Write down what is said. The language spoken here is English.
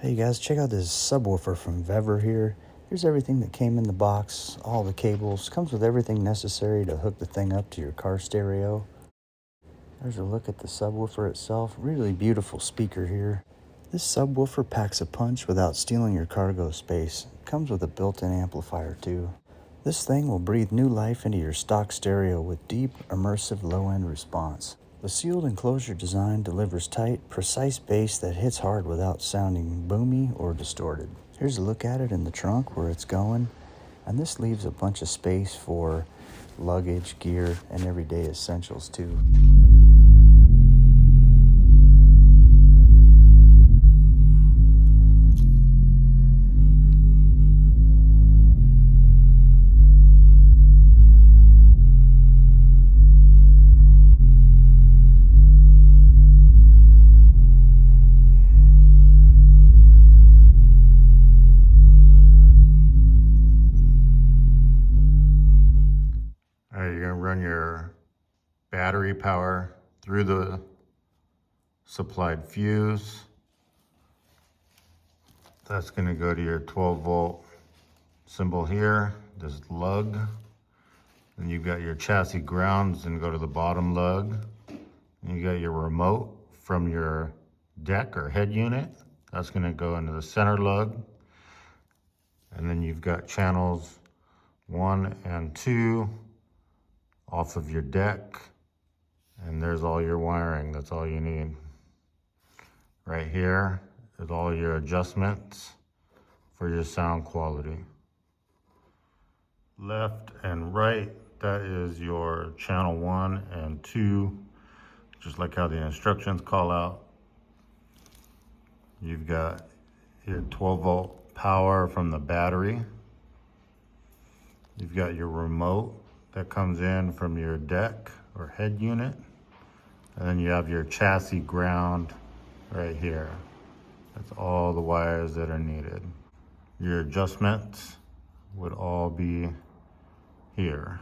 Hey guys, check out this subwoofer from VEVOR here. Here's everything that came in the box, all the cables. Comes with everything necessary to hook the thing up to your car stereo. There's a look at the subwoofer itself. Really beautiful speaker here. This subwoofer packs a punch without stealing your cargo space. Comes with a built-in amplifier too. This thing will breathe new life into your stock stereo with deep, immersive low-end response. The sealed enclosure design delivers tight, precise bass that hits hard without sounding boomy or distorted. Here's a look at it in the trunk where it's going, and this leaves a bunch of space for luggage, gear, and everyday essentials too. All right, you're gonna run your battery power through the supplied fuse. That's gonna go to your 12-volt symbol here, this lug. Then you've got your chassis grounds and go to the bottom lug. And you got your remote from your deck or head unit. That's gonna go into the center lug. And then you've got channels 1 and 2 off of your deck, and there's all your wiring. That's all you need. Right here is all your adjustments for your sound quality. Left and right, that is your channel 1 and 2, just like how the instructions call out. You've got your 12-volt power from the battery. You've got your remote that comes in from your deck or head unit. And then you have your chassis ground right here. That's all the wires that are needed. Your adjustments would all be here.